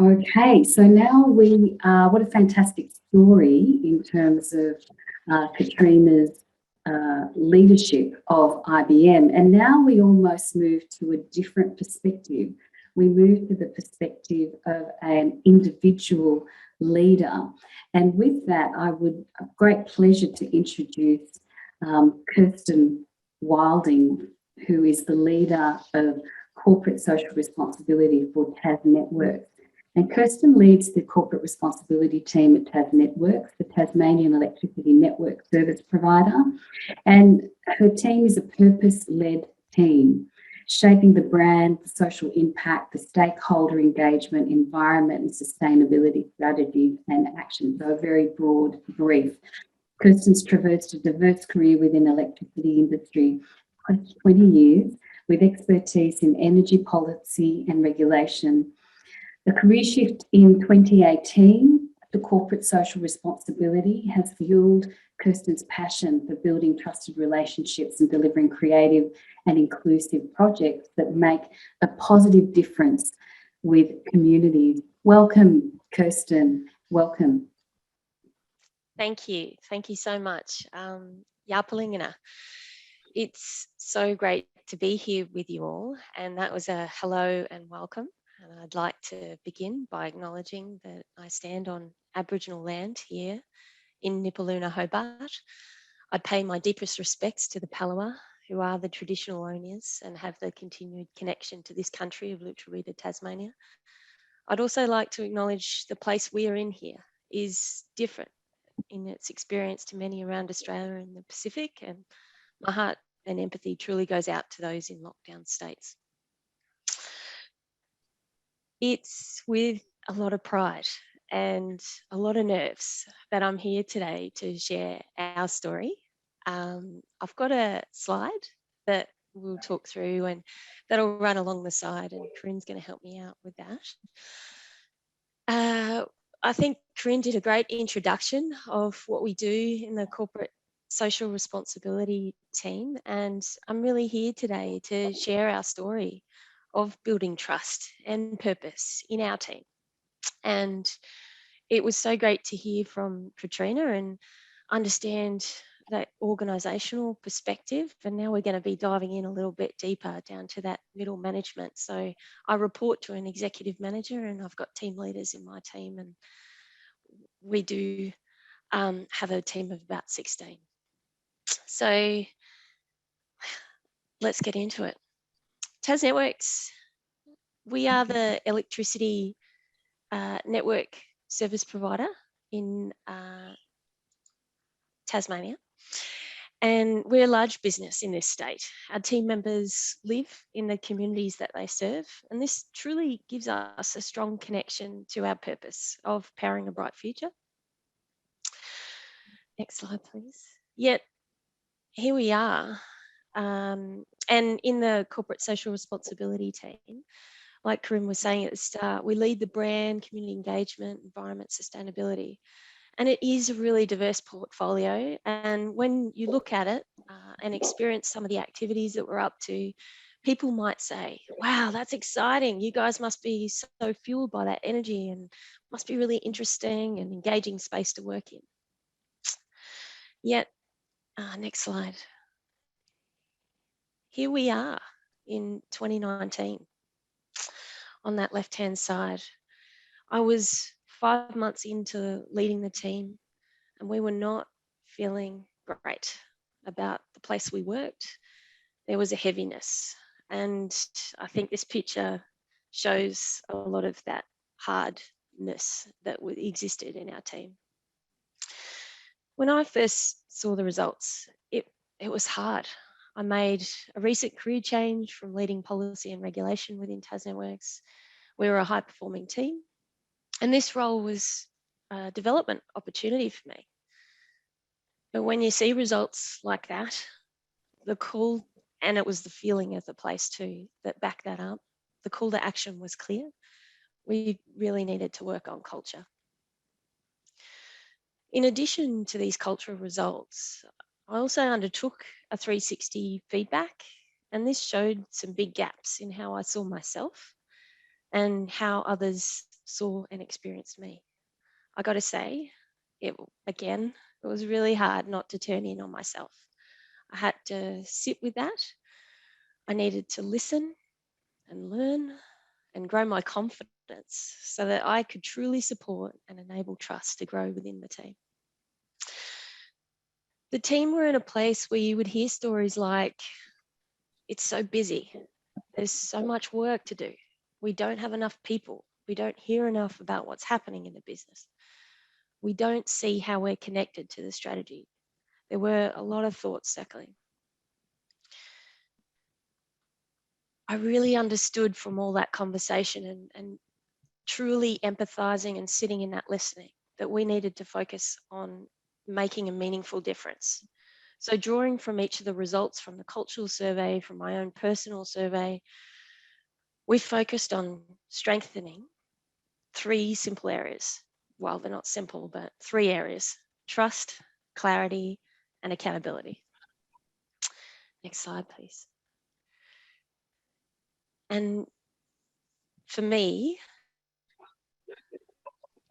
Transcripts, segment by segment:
Okay, so now what a fantastic story in terms of Katrina's leadership of IBM. And now we almost move to a different perspective. We move to the perspective of an individual leader. And with that, I would a great pleasure to introduce Kirsten Wilding, who is the leader of corporate social responsibility for TasNetworks. And Kirsten leads the corporate responsibility team at TasNetworks, the Tasmanian electricity network service provider. And her team is a purpose-led team, shaping the brand, the social impact, the stakeholder engagement, environment and sustainability strategies and actions. So a very broad brief. Kirsten's traversed a diverse career within the electricity industry for 20 years, with expertise in energy policy and regulation. The career shift in 2018 to corporate social responsibility has fueled Kirsten's passion for building trusted relationships and delivering creative and inclusive projects that make a positive difference with communities. Welcome, Kirsten. Welcome. Thank you. Thank you so much. Yapalingana. It's so great to be here with you all. And that was a hello and welcome. And I'd like to begin by acknowledging that I stand on Aboriginal land here in Nipaluna, Hobart. I pay my deepest respects to the Palawa, who are the traditional owners and have the continued connection to this country of Lutruwita, Tasmania. I'd also like to acknowledge the place we are in here is different in its experience to many around Australia and the Pacific, and my heart and empathy truly goes out to those in lockdown states. It's with a lot of pride and a lot of nerves that I'm here today to share our story. I've got a slide that we'll talk through and that'll run along the side, and Corinne's going to help me out with that. I think Corinne did a great introduction of what we do in the corporate social responsibility team, and I'm really here today to share our story of building trust and purpose in our team. And it was so great to hear from Katrina and understand that organisational perspective. And now we're going to be diving in a little bit deeper down to that middle management. So I report to an executive manager, and I've got team leaders in my team, and we do have a team of about 16. So let's get into it. TasNetworks, we are the electricity network service provider in Tasmania, and we're a large business in this state. Our team members live in the communities that they serve, and this truly gives us a strong connection to our purpose of powering a bright future. Next slide, please. Yet, here we are. And in the corporate social responsibility team, like Corinne was saying at the start, we lead the brand, community engagement, environment, sustainability. And it is a really diverse portfolio. And when you look at it and experience some of the activities that we're up to, people might say, wow, that's exciting. You guys must be so fueled by that energy and must be really interesting and engaging space to work in. Yet, next slide. Here we are in 2019 on that left-hand side. I was 5 months into leading the team, and we were not feeling great about the place we worked. There was a heaviness, and I think this picture shows a lot of that hardness that existed in our team. When I first saw the results, it was hard. I made a recent career change from leading policy and regulation within TasNetworks. We were a high-performing team, and this role was a development opportunity for me. But when you see results like that, the call, and it was the feeling of the place too that backed that up, the call to action was clear. We really needed to work on culture. In addition to these cultural results, I also undertook a 360 feedback, and this showed some big gaps in how I saw myself and how others saw and experienced me. I got to say, it was really hard not to turn in on myself. I had to sit with that. I needed to listen and learn and grow my confidence so that I could truly support and enable trust to grow within the team. The team were in a place where you would hear stories like, it's so busy, there's so much work to do, we don't have enough people, we don't hear enough about what's happening in the business, we don't see how we're connected to the strategy. There were a lot of thoughts circling. I really understood from all that conversation and truly empathizing and sitting in that listening that we needed to focus on making a meaningful difference. So drawing from each of the results from the cultural survey, from my own personal survey, we focused on strengthening 3 simple areas. Well, they're not simple, but 3 areas: trust, clarity, and accountability. Next slide, please. And for me,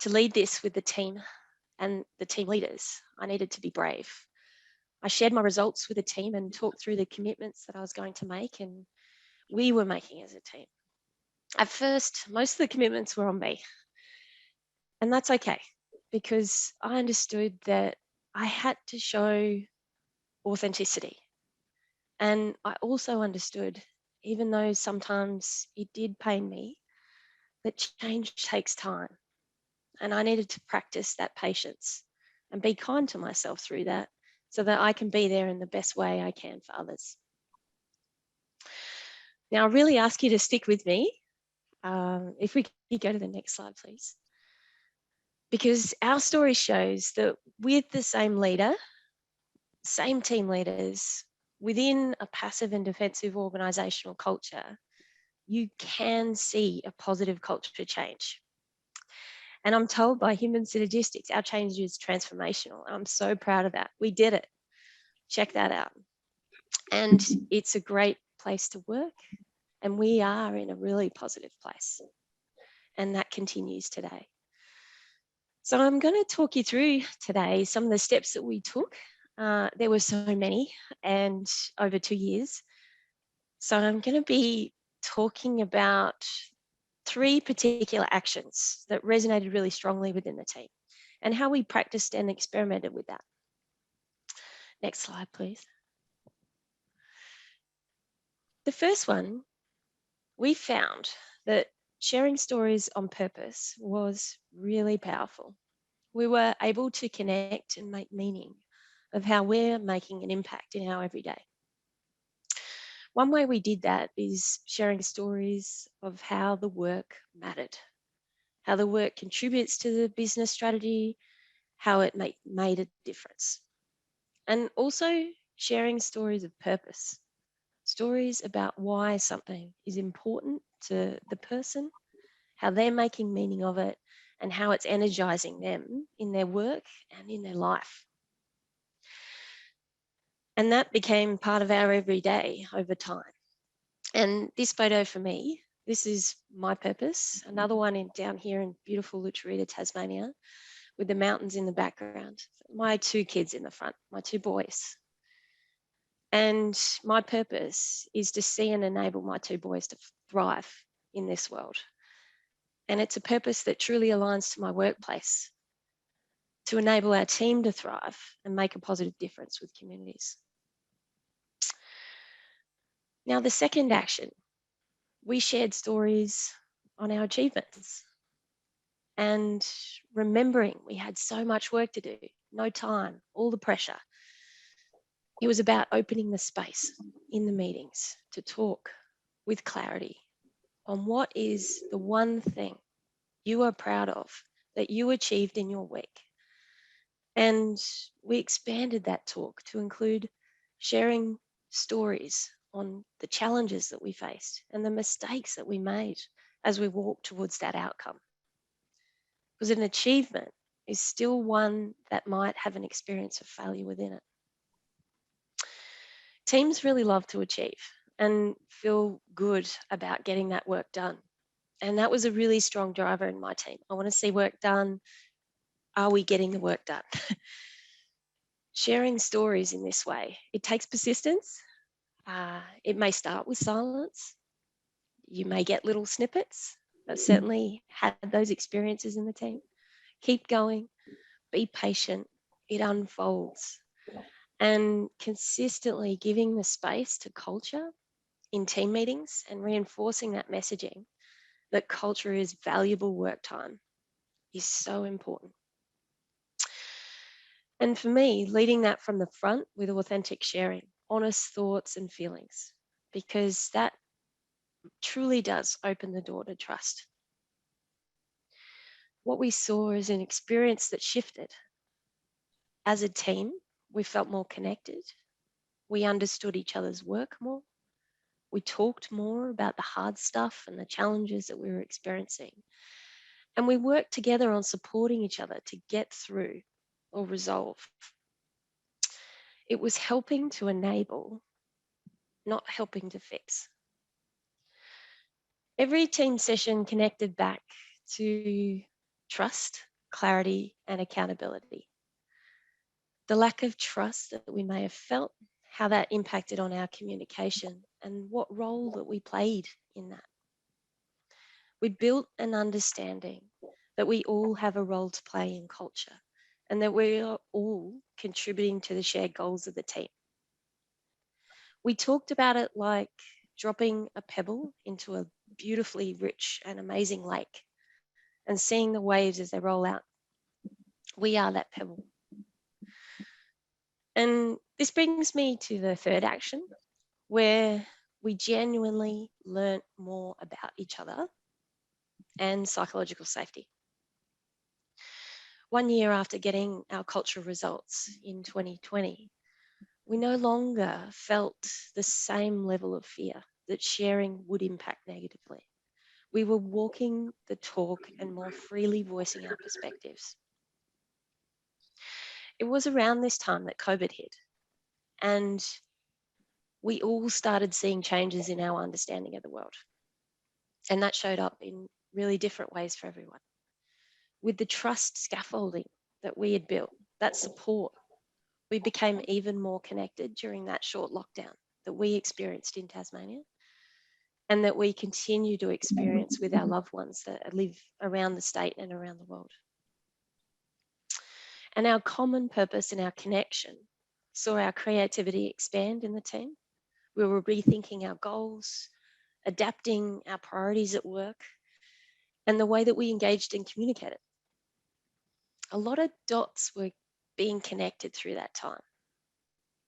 to lead this with the team and the team leaders, I needed to be brave. I shared my results with the team and talked through the commitments that I was going to make and we were making as a team. At first, most of the commitments were on me. And that's okay, because I understood that I had to show authenticity. And I also understood, even though sometimes it did pain me, that change takes time. And I needed to practice that patience and be kind to myself through that so that I can be there in the best way I can for others. Now, I really ask you to stick with me. If we could go to the next slide, please. Because our story shows that with the same leader, same team leaders, within a passive and defensive organizational culture, you can see a positive culture change. And I'm told by Human Synergistics, our change is transformational. I'm so proud of that. We did it. Check that out. And it's a great place to work. And we are in a really positive place. And that continues today. So I'm going to talk you through today some of the steps that we took. There were so many and over 2 years. So I'm going to be talking about 3 particular actions that resonated really strongly within the team and how we practiced and experimented with that. Next slide, please. The first one, we found that sharing stories on purpose was really powerful. We were able to connect and make meaning of how we're making an impact in our everyday. One way we did that is sharing stories of how the work mattered, how the work contributes to the business strategy, how it made a difference. And also sharing stories of purpose, stories about why something is important to the person, how they're making meaning of it, and how it's energizing them in their work and in their life. And that became part of our everyday over time. And this photo for me, this is my purpose. Another one down here in beautiful Lutruwita, Tasmania, with the mountains in the background. My 2 kids in the front, my 2 boys. And my purpose is to see and enable my 2 boys to thrive in this world. And it's a purpose that truly aligns to my workplace, to enable our team to thrive and make a positive difference with communities. Now, the second action, we shared stories on our achievements and remembering we had so much work to do, no time, all the pressure. It was about opening the space in the meetings to talk with clarity on what is the one thing you are proud of that you achieved in your week. And we expanded that talk to include sharing stories on the challenges that we faced and the mistakes that we made as we walked towards that outcome. Because an achievement is still one that might have an experience of failure within it. Teams really love to achieve and feel good about getting that work done. And that was a really strong driver in my team. I want to see work done. Are we getting the work done? Sharing stories in this way, it takes persistence. It may start with silence. You may get little snippets. I've certainly had those experiences in the team. Keep going, be patient, it unfolds. And consistently giving the space to culture in team meetings and reinforcing that messaging that culture is valuable work time is so important. And for me, leading that from the front with authentic sharing, honest thoughts and feelings, because that truly does open the door to trust. What we saw is an experience that shifted. As a team, we felt more connected. We understood each other's work more. We talked more about the hard stuff and the challenges that we were experiencing. And we worked together on supporting each other to get through or resolve. It was helping to enable, not helping to fix. Every team session connected back to trust, clarity, and accountability. The lack of trust that we may have felt, how that impacted on our communication, and what role that we played in that. We built an understanding that we all have a role to play in culture and that we are all contributing to the shared goals of the team. We talked about it like dropping a pebble into a beautifully rich and amazing lake and seeing the waves as they roll out. We are that pebble. And this brings me to the third action, where we genuinely learnt more about each other and psychological safety. 1 year after getting our cultural results in 2020, we no longer felt the same level of fear that sharing would impact negatively. We were walking the talk and more freely voicing our perspectives. It was around this time that COVID hit, and we all started seeing changes in our understanding of the world. And that showed up in really different ways for everyone. With the trust scaffolding that we had built, that support, we became even more connected during that short lockdown that we experienced in Tasmania and that we continue to experience with our loved ones that live around the state and around the world. And our common purpose and our connection saw our creativity expand in the team. We were rethinking our goals, adapting our priorities at work, and the way that we engaged and communicated. A lot of dots were being connected through that time.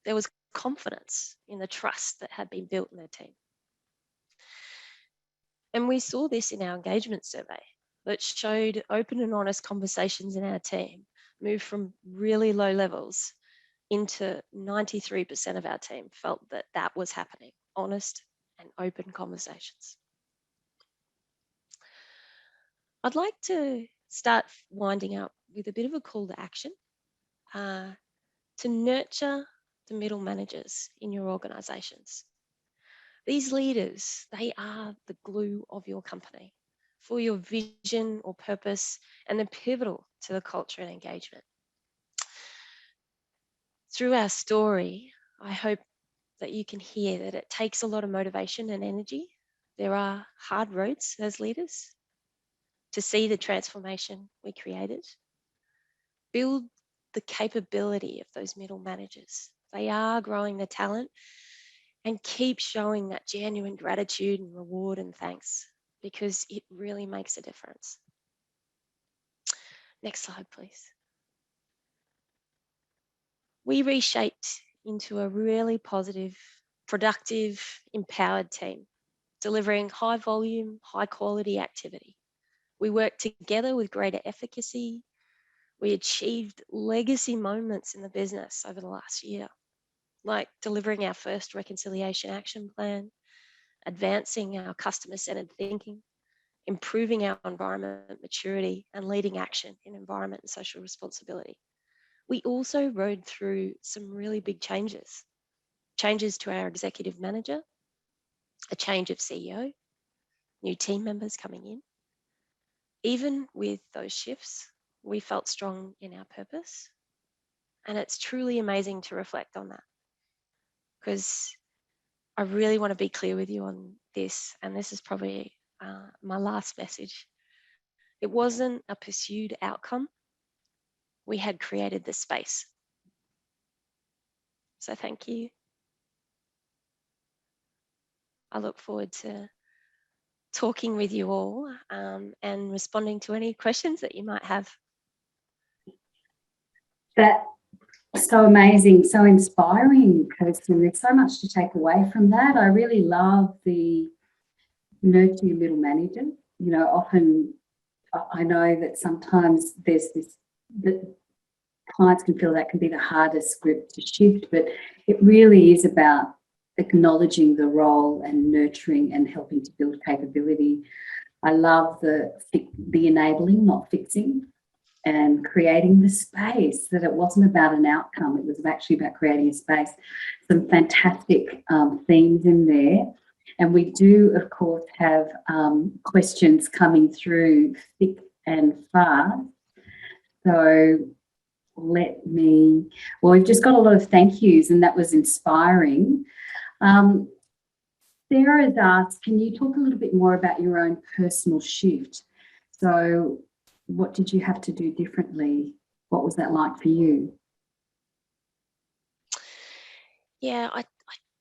There was confidence in the trust that had been built in the team. And we saw this in our engagement survey that showed open and honest conversations in our team move from really low levels into 93% of our team felt that that was happening, honest and open conversations. I'd like to start winding up with a bit of a call to action to nurture the middle managers in your organisations. These leaders, they are the glue of your company for your vision or purpose, and they're pivotal to the culture and engagement. Through our story, I hope that you can hear that it takes a lot of motivation and energy. There are hard roads as leaders to see the transformation we created. Build the capability of those middle managers. They are growing the talent, and keep showing that genuine gratitude and reward and thanks, because it really makes a difference. Next slide, please. We reshaped into a really positive, productive, empowered team, delivering high volume, high quality activity. We worked together with greater efficacy. We achieved legacy moments in the business over the last year, like delivering our first reconciliation action plan, advancing our customer-centered thinking, improving our environment maturity, and leading action in environment and social responsibility. We also rode through some really big changes to our executive manager, a change of CEO, new team members coming in. Even with those shifts, we felt strong in our purpose. And it's truly amazing to reflect on that, because I really want to be clear with you on this. And this is probably my last message. It wasn't a pursued outcome. We had created the space. So thank you. I look forward to talking with you all and responding to any questions that you might have. That's so amazing, so inspiring, Kirsten. There's so much to take away from that. I really love the nurture your middle manager. You know, often I know that sometimes there's this, that clients can feel that can be the hardest group to shift, but it really is about acknowledging the role and nurturing and helping to build capability. I love the enabling, not fixing, and creating the space, that it wasn't about an outcome, it was actually about creating a space. Some fantastic themes in there. And we do, of course, have questions coming through thick and fast. So well, we've just got a lot of thank yous, and that was inspiring. Sarah has asked, can you talk a little bit more about your own personal shift? So what did you have to do differently? What was that like for you? Yeah, I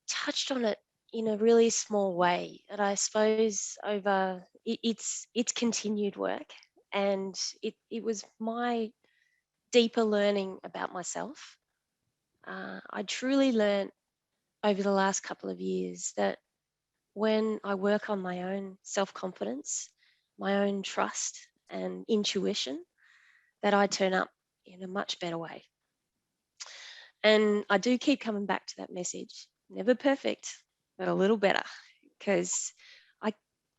touched on it in a really small way, and I suppose over it's continued work, and it was my deeper learning about myself. I truly learned over the last couple of years that when I work on my own self-confidence, my own trust and intuition, that I turn up in a much better way. And I do keep coming back to that message. Never perfect, but a little better, because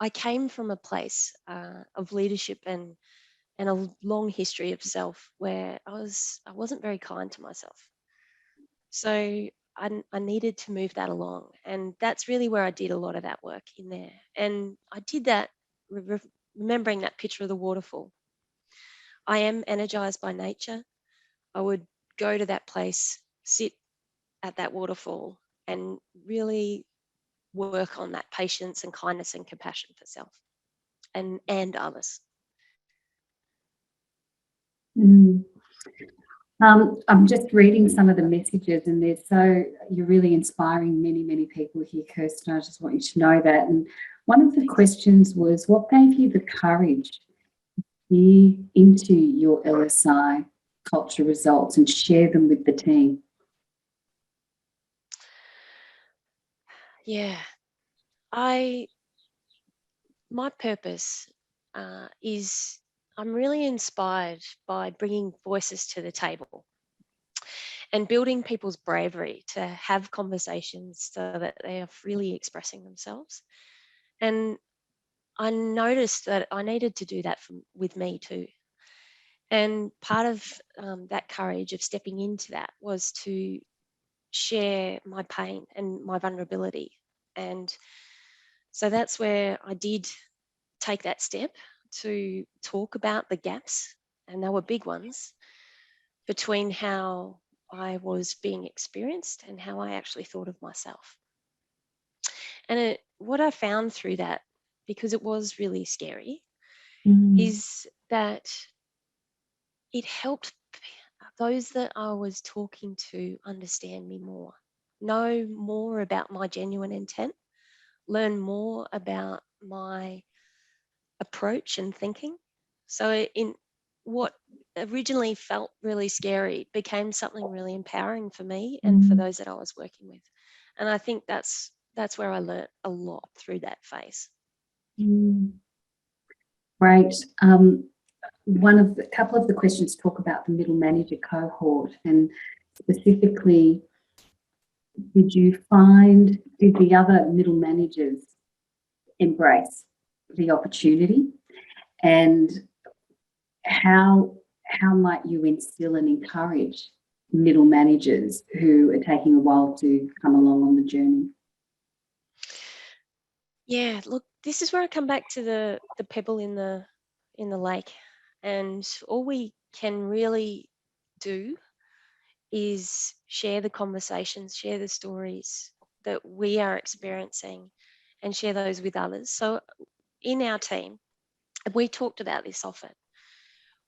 I came from a place of leadership and a long history of self where I wasn't very kind to myself. So I needed to move that along, and that's really where I did a lot of that work in there. And I did that remembering that picture of the waterfall. I am energized by nature. I would go to that place, sit at that waterfall, and really work on that patience and kindness and compassion for self and others. I'm just reading some of the messages, and you're really inspiring many people here, Kirsten. I just want you to know that. And one of the questions was, what gave you the courage to peer into your LSI culture results and share them with the team? Yeah, my purpose is, I'm really inspired by bringing voices to the table and building people's bravery to have conversations so that they are freely expressing themselves. And I noticed that I needed to do that with me too. And part of that courage of stepping into that was to share my pain and my vulnerability. And so that's where I did take that step to talk about the gaps, and they were big ones, between how I was being experienced and how I actually thought of myself. And what I found through that, because it was really scary, is that it helped those that I was talking to understand me more, know more about my genuine intent, learn more about my approach and thinking. So in what originally felt really scary became something really empowering for me and for those that I was working with. And I think that's where I learnt a lot through that phase. Great. A couple of the questions talk about the middle manager cohort, and specifically, did the other middle managers embrace the opportunity, and how might you instill and encourage middle managers who are taking a while to come along on the journey? Yeah, look, this is where I come back to the pebble in the lake, and all we can really do is share the conversations, share the stories that we are experiencing, and share those with others. So in our team, and we talked about this often,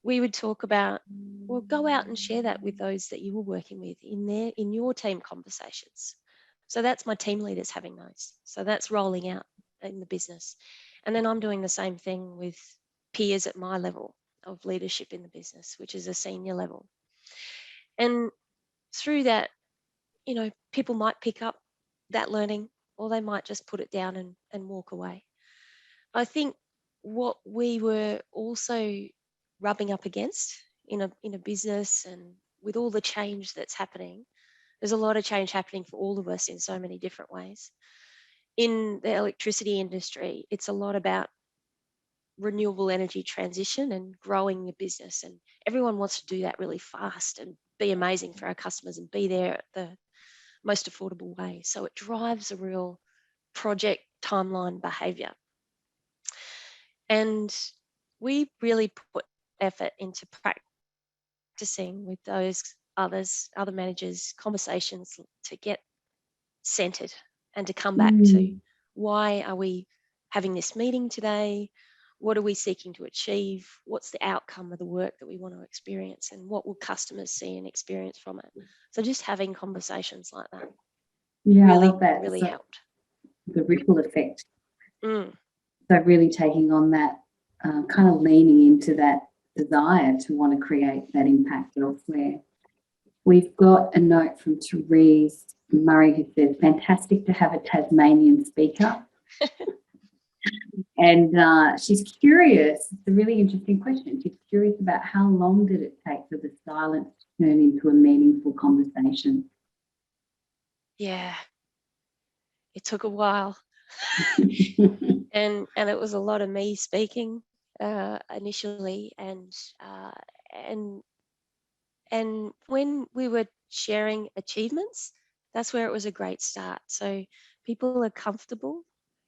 we would talk about, well, go out and share that with those that you were working with in your team conversations. So that's my team leaders having those. So that's rolling out in the business. And then I'm doing the same thing with peers at my level of leadership in the business, which is a senior level. And through that, people might pick up that learning, or they might just put it down and walk away. I think what we were also rubbing up against in a business, and with all the change that's happening, there's a lot of change happening for all of us in so many different ways. In the electricity industry, it's a lot about renewable energy transition and growing your business, and everyone wants to do that really fast and be amazing for our customers and be there at the most affordable way. So it drives a real project timeline behavior. And we really put effort into practicing with those other managers, conversations to get centered and to come back to, why are we having this meeting today? What are we seeking to achieve? What's the outcome of the work that we want to experience? And what will customers see and experience from it? So just having conversations like that. Yeah, really, I love that. really So helped. the ripple effect. Mm. So really taking on that, kind of leaning into that desire to want to create that impact elsewhere. We've got a note from Therese Murray who says, fantastic to have a Tasmanian speaker. And she's curious, it's a really interesting question. She's curious about how long did it take for the silence to turn into a meaningful conversation? Yeah, it took a while. and it was a lot of me speaking initially, and when we were sharing achievements, that's where it was a great start. So people are comfortable,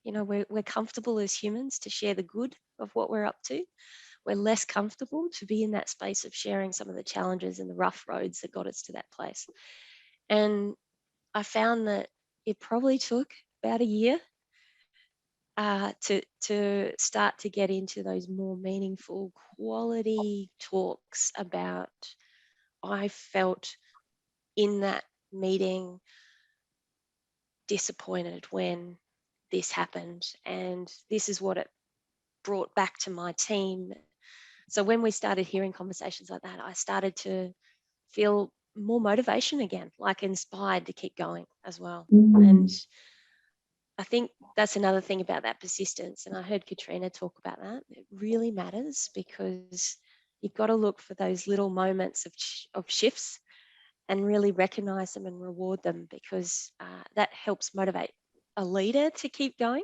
we're comfortable as humans to share the good of what we're up to. We're less comfortable to be in that space of sharing some of the challenges and the rough roads that got us to that place. And I found that it probably took about a year to start to get into those more meaningful quality talks about, I felt in that meeting disappointed when this happened, and this is what it brought back to my team. So when we started hearing conversations like that, I started to feel more motivation again, like inspired to keep going as well. And I think that's another thing about that persistence. And I heard Katrina talk about that. It really matters, because you've got to look for those little moments of shifts and really recognize them and reward them, because that helps motivate a leader to keep going,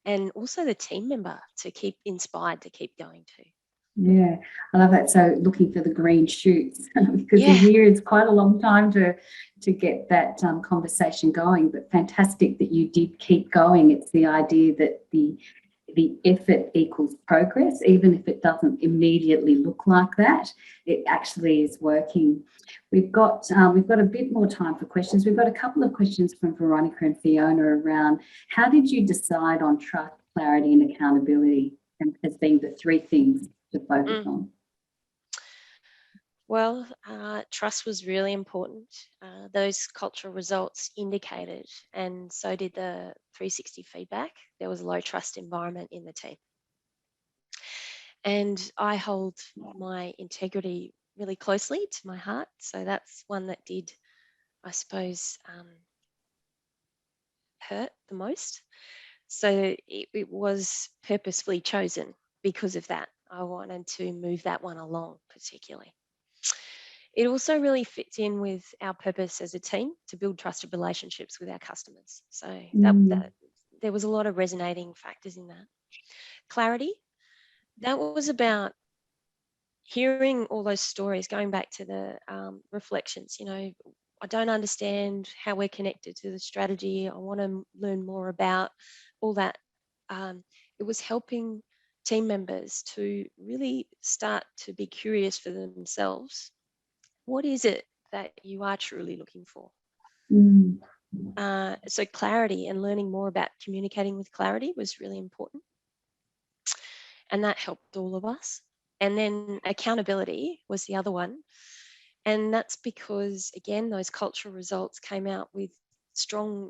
and also the team member to keep inspired to keep going too. Yeah, I love that. So looking for the green shoots, because a year is quite a long time to get that conversation going, but fantastic that you did keep going. It's the idea that the effort equals progress, even if it doesn't immediately look like that, it actually is working. We've got a bit more time for questions. We've got a couple of questions from Veronica and Fiona around, how did you decide on trust, clarity and accountability as being the three things to focus on? Well, trust was really important. Those cultural results indicated, and so did the 360 feedback, there was a low trust environment in the team. And I hold my integrity really closely to my heart. So that's one that did, I suppose, hurt the most. So it was purposefully chosen because of that. I wanted to move that one along particularly. It also really fits in with our purpose as a team to build trusted relationships with our customers. So that there was a lot of resonating factors in that. Clarity, that was about hearing all those stories, going back to the reflections. I don't understand how we're connected to the strategy. I want to learn more about all that. It was helping team members to really start to be curious for themselves. What is it that you are truly looking for? Mm. So clarity and learning more about communicating with clarity was really important. And that helped all of us. And then accountability was the other one. And that's because, again, those cultural results came out with strong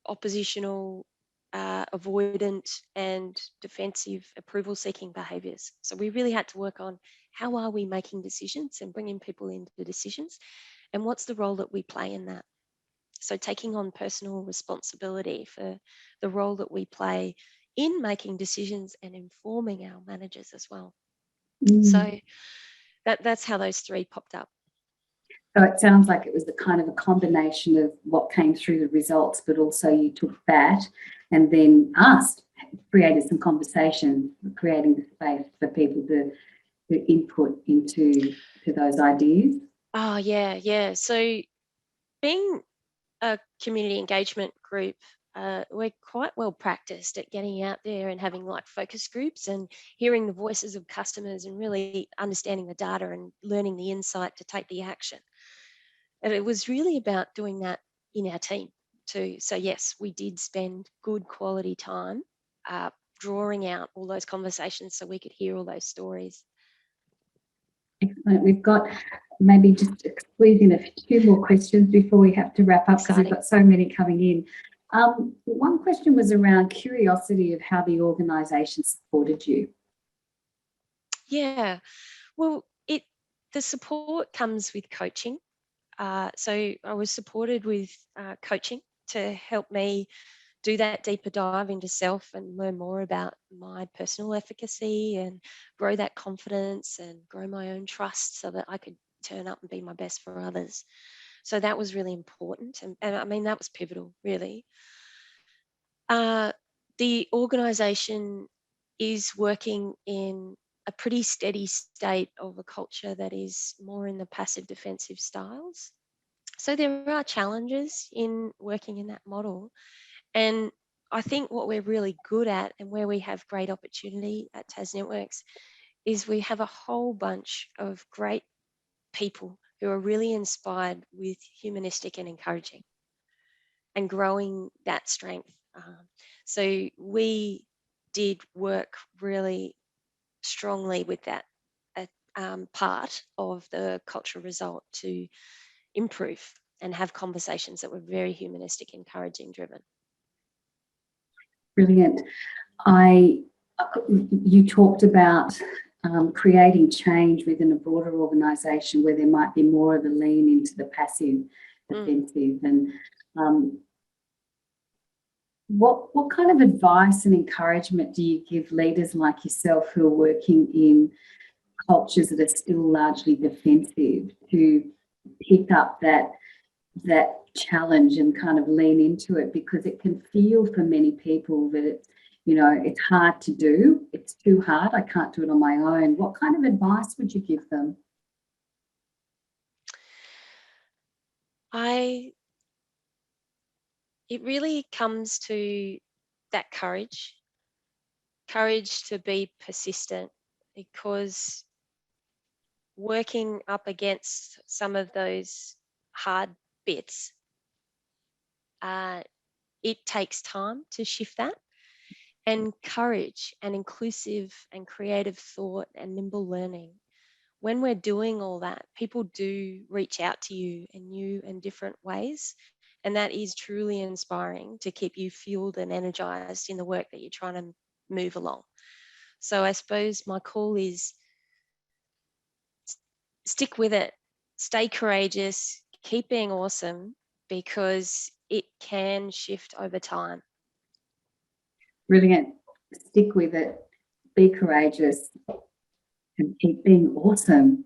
oppositional, avoidant, and defensive approval seeking behaviours. So we really had to work on how are we making decisions and bringing people into decisions, and what's the role that we play in that. So taking on personal responsibility for the role that we play in making decisions and informing our managers as well. So that's how those three popped up. So it sounds like it was the kind of a combination of what came through the results, but also you took that and then created some conversation, creating the space for people to input into those ideas. Oh, yeah. So being a community engagement group, we're quite well practiced at getting out there and having like focus groups and hearing the voices of customers and really understanding the data and learning the insight to take the action. And it was really about doing that in our team too. So yes, we did spend good quality time drawing out all those conversations so we could hear all those stories. Excellent. We've got maybe just squeeze in a few more questions before we have to wrap up, because we've got so many coming in. One question was around curiosity of how the organisation supported you. Yeah, well, the support comes with coaching. So I was supported with coaching to help me do that deeper dive into self and learn more about my personal efficacy and grow that confidence and grow my own trust so that I could turn up and be my best for others. So that was really important. And I mean, that was pivotal, really. The organisation is working in a pretty steady state of a culture that is more in the passive defensive styles. So there are challenges in working in that model. And I think what we're really good at and where we have great opportunity at TasNetworks is we have a whole bunch of great people who are really inspired with humanistic and encouraging and growing that strength. So we did work really strongly with that part of the cultural result to improve and have conversations that were very humanistic, encouraging, driven. Brilliant. You talked about creating change within a broader organisation where there might be more of a lean into the passive defensive. And what kind of advice and encouragement do you give leaders like yourself who are working in cultures that are still largely defensive to pick up that challenge and kind of lean into it? Because it can feel for many people that it's hard to do. It's too hard. I can't do it on my own. What kind of advice would you give them? It really comes to that courage to be persistent, because working up against some of those hard bits, it takes time to shift that. And courage and inclusive and creative thought and nimble learning. When we're doing all that, people do reach out to you in new and different ways. And that is truly inspiring to keep you fueled and energized in the work that you're trying to move along. So I suppose my call is stick with it, stay courageous, keep being awesome, because it can shift over time. Brilliant. Stick with it, be courageous, and keep being awesome,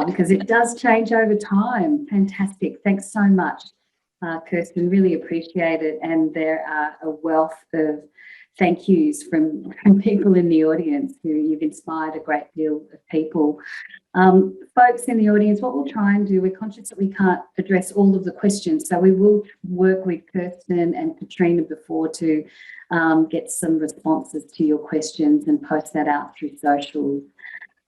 because it does change over time. Fantastic. Thanks so much, Kirsten. Really appreciate it. And there are a wealth of thank yous from people in the audience who you've inspired a great deal of people. Folks in the audience, what we'll try and do, we're conscious that we can't address all of the questions, so we will work with Kirsten and Katrina before to get some responses to your questions and post that out through socials.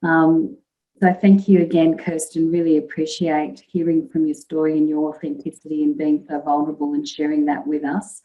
So thank you again, Kirsten. Really appreciate hearing from your story and your authenticity and being so vulnerable and sharing that with us.